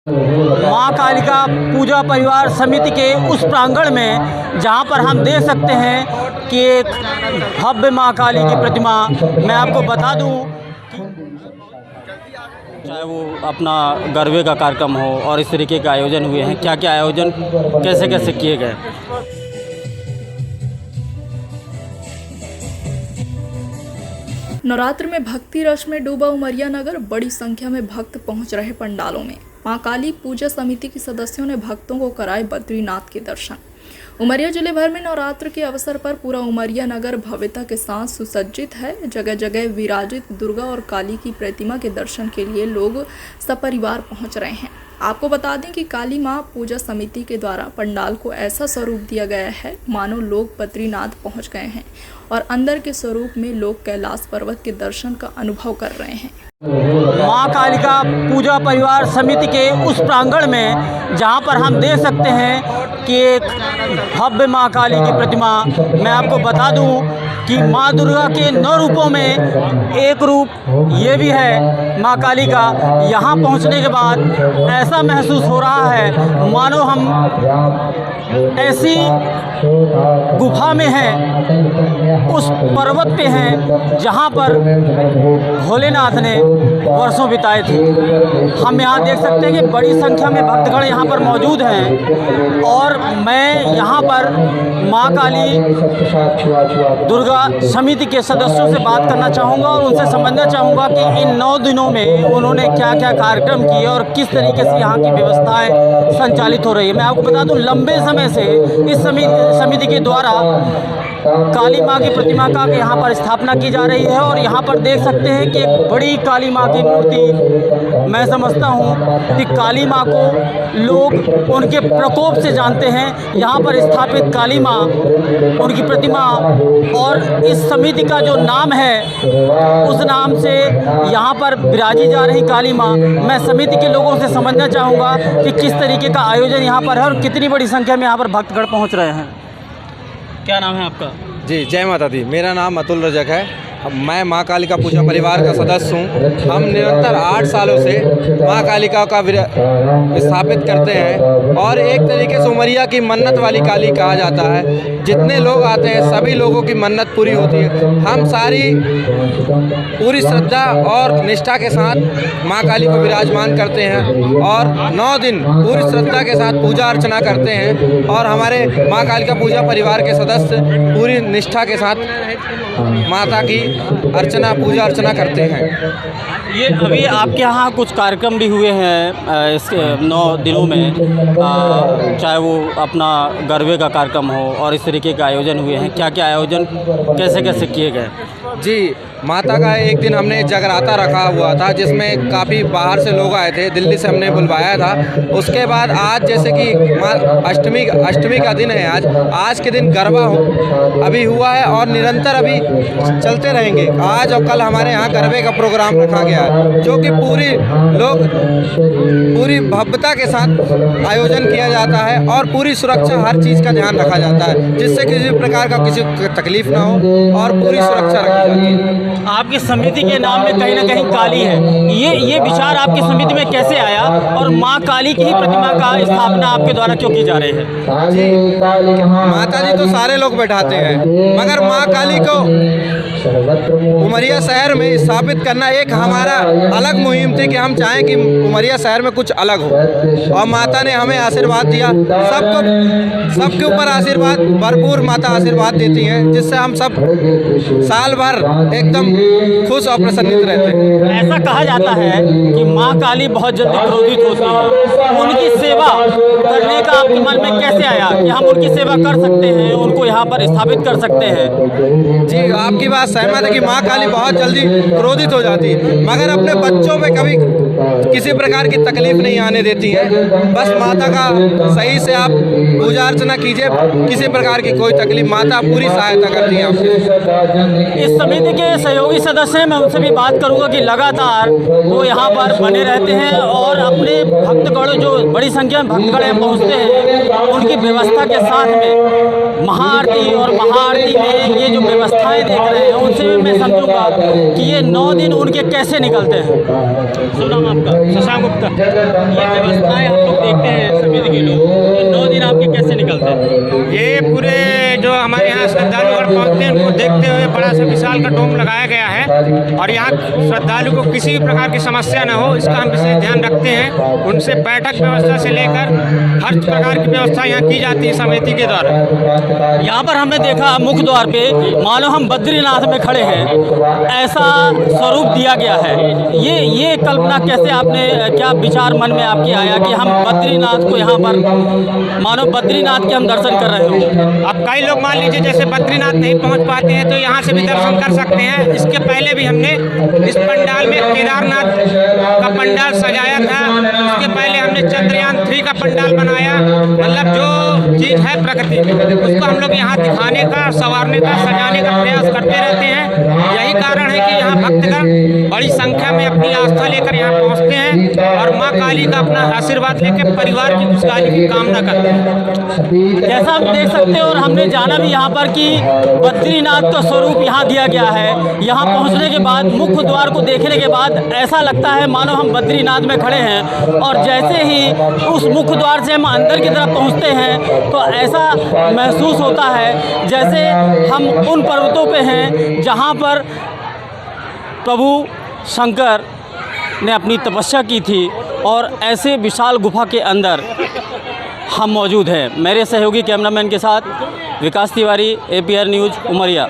माँ कालिका पूजा परिवार समिति के उस प्रांगण में जहाँ पर हम देख सकते हैं कि एक भव्य माँ काली की प्रतिमा, मैं आपको बता दूँ, चाहे वो अपना गरबे का कार्यक्रम हो और इस तरीके के आयोजन हुए हैं, क्या क्या आयोजन कैसे कैसे किए गए। नवरात्र में भक्ति रस में डूबा उमरिया नगर, बड़ी संख्या में भक्त पहुंच रहे पंडालों में। मां काली पूजा समिति के सदस्यों ने भक्तों को कराए बद्रीनाथ के दर्शन। उमरिया जिले भर में नवरात्र के अवसर पर पूरा उमरिया नगर भव्यता के साथ सुसज्जित है। जगह जगह विराजित दुर्गा और काली की प्रतिमा के दर्शन के लिए लोग सपरिवार पहुंच रहे हैं। आपको बता दें कि काली मां पूजा समिति के द्वारा पंडाल को ऐसा स्वरूप दिया गया है मानो लोग बद्रीनाथ पहुंच गए हैं और अंदर के स्वरूप में लोग कैलाश पर्वत के दर्शन का अनुभव कर रहे हैं। माँ कालिका पूजा परिवार समिति के उस प्रांगण में जहाँ पर हम देख सकते हैं कि एक भव्य माँ काली की प्रतिमा, मैं आपको बता दूँ कि माँ दुर्गा के 9 रूपों में एक रूप ये भी है माँ काली का। यहाँ पहुँचने के बाद ऐसा महसूस हो रहा है मानो हम ऐसी गुफा में हैं, उस पर्वत पे हैं जहाँ पर भोलेनाथ ने वर्षों बिताए थे। हम यहाँ देख सकते हैं कि बड़ी संख्या में भक्तगण यहाँ पर मौजूद हैं और मैं यहाँ पर माँ काली दुर्गा समिति के सदस्यों से बात करना चाहूँगा और उनसे समझना चाहूँगा कि इन 9 दिनों में उन्होंने क्या क्या कार्यक्रम किए और किस तरीके से यहाँ की व्यवस्थाएं संचालित हो रही है। मैं आपको बता दूँ, लंबे समय से इस समिति के द्वारा काली माँ की प्रतिमा का यहाँ पर स्थापना की जा रही है और यहाँ पर देख सकते हैं कि एक बड़ी काली माँ की मूर्ति, मैं समझता हूँ कि काली माँ को लोग उनके प्रकोप से जानते हैं। यहाँ पर स्थापित काली माँ, उनकी प्रतिमा और इस समिति का जो नाम है उस नाम से यहाँ पर विराजी जा रही काली माँ, मैं समिति के लोगों से समझना चाहूँगा कि किस तरीके का आयोजन यहाँ पर है और कितनी बड़ी संख्या में यहाँ पर भक्तगण पहुँच रहे हैं। क्या नाम है आपका? जी, जय माता दी। मेरा नाम अतुल रजक है। मैं माँ कालिका पूजा परिवार का सदस्य हूँ। हम निरंतर 8 सालों से माँ कालिका का स्थापित करते हैं और एक तरीके से उमरिया की मन्नत वाली काली कहा जाता है। जितने लोग आते हैं सभी लोगों की मन्नत पूरी होती है। हम सारी पूरी श्रद्धा और निष्ठा के साथ माँ काली को विराजमान करते हैं और 9 दिन पूरी श्रद्धा के साथ पूजा अर्चना करते हैं और हमारे माँ कालिका पूजा परिवार के सदस्य पूरी निष्ठा के साथ माता की अर्चना पूजा अर्चना करते हैं। ये अभी आपके यहाँ कुछ कार्यक्रम भी हुए हैं इस 9 दिनों में, चाहे वो अपना गरबे का कार्यक्रम हो और इस तरीके के आयोजन हुए हैं, क्या क्या आयोजन कैसे कैसे किए गए। जी, माता का एक दिन हमने जगराता रखा हुआ था जिसमें काफ़ी बाहर से लोग आए थे, दिल्ली से हमने बुलवाया था। उसके बाद आज जैसे कि अष्टमी का दिन है, आज के दिन गरबा अभी हुआ है और निरंतर अभी चलते रहेंगे। आज और कल हमारे यहाँ गरबे का प्रोग्राम रखा गया है जो कि पूरी भव्यता के साथ आयोजन किया जाता है और पूरी सुरक्षा, हर चीज़ का ध्यान रखा जाता है जिससे किसी प्रकार का किसी तकलीफ ना हो और पूरी सुरक्षा रखी जाती है। आपकी समिति के नाम में कहीं ना कहीं काली है, ये विचार आपकी समिति में कैसे आया और माँ काली की ही प्रतिमा का स्थापना आपके द्वारा क्यों की जा रही है? जी, माता जी तो सारे लोग बैठाते हैं मगर माँ काली को उमरिया शहर में स्थापित करना एक हमारा अलग मुहिम थी कि हम चाहें कि उमरिया शहर में कुछ अलग हो और माता ने हमें आशीर्वाद दिया। सबके ऊपर आशीर्वाद, भरपूर माता आशीर्वाद देती हैं जिससे हम सब साल भर एकदम खुश और प्रसन्नित रहते हैं। ऐसा कहा जाता है कि माँ काली बहुत जल्दी क्रोधित होती है, उनकी सेवा करने का आपके मन में कैसे आया कि हम उनकी सेवा कर सकते हैं, उनको यहाँ पर स्थापित कर सकते हैं? जी, आपकी बात सहमत है कि माँ काली बहुत जल्दी क्रोधित हो जाती है मगर अपने बच्चों में कभी किसी प्रकार की तकलीफ नहीं आने देती है। बस माता का सही से आप पूजा अर्चना कीजिए, किसी प्रकार की कोई तकलीफ, माता पूरी सहायता करती है आपकी। इस समिति के सहयोगी सदस्य हैं, मैं उनसे भी बात करूंगा कि लगातार वो यहाँ पर बने रहते हैं और अपने भक्तगण जो बड़ी संख्या में भक्तगण पहुँचते हैं उनकी व्यवस्था के साथ में महाआरती और महाआरती में ये जो व्यवस्थाएं देख रहे हैं उनसे भी मैं समझूंगा कि ये 9 दिन उनके कैसे निकलते हैं। शुभ नाम आपका? शशांक गुप्ता। ये व्यवस्थाएं हम लोग देखते हैं समिति के लोग, तो 9 दिन आपके कैसे निकलते हैं? ये पूरे जो हमारे यहाँ श्रद्धालुगण पहुँचते हैं उनको देखते हुए बड़ा सा विशाल का डोम लगाया गया है और यहाँ श्रद्धालु को किसी भी प्रकार की समस्या न हो, इसका हम विशेष ध्यान रखते हैं। उनसे बैठक व्यवस्था से लेकर हर प्रकार की व्यवस्था यहाँ की जाती है समिति के द्वारा। यहाँ पर हमने देखा मुख्य द्वार पे मानो हम बद्रीनाथ में खड़े हैं, ऐसा स्वरूप दिया गया है। ये कल्पना कैसे आपने, क्या विचार मन में आपके आया कि हम बद्रीनाथ को यहाँ पर मानो बद्रीनाथ के हम दर्शन कर रहे हो? अब कई लोग मान लीजिए जैसे बद्रीनाथ नहीं पहुँच पाते हैं तो यहाँ से भी दर्शन कर सकते हैं। इसके पहले भी हमने इस पंडाल में केदारनाथ का पंडाल सजाया था, उसके पहले हमने चंद्रयान 3 का पंडाल बनाया। मतलब जो चीज़ है प्रकृति उसको हम लोग यहाँ दिखाने का, संवारने का, सजाने का प्रयास करते रहते हैं। यही कारण है कि यहाँ भक्तगण बड़ी संख्या में अपनी आस्था लेकर यहाँ पहुँचते हैं और माँ काली का अपना आशीर्वाद लेकर परिवार की खुशहाली की कामना करते हैं। जैसा आप देख सकते हो और हमने जाना भी यहाँ पर कि बद्रीनाथ का स्वरूप यहाँ दिया गया है। यहाँ पहुँचने के बाद, मुख्य द्वार को देखने के बाद ऐसा लगता है मानो हम बद्रीनाथ में खड़े हैं, और जैसे ही उस मुख्य द्वार से हम अंदर की तरफ पहुँचते हैं तो ऐसा महसूस होता है जैसे हम उन पर्वतों पे हैं जहाँ पर प्रभु शंकर ने अपनी तपस्या की थी, और ऐसे विशाल गुफा के अंदर हम मौजूद हैं। मेरे सहयोगी कैमरामैन के साथ विकास तिवारी, APR न्यूज़, उमरिया।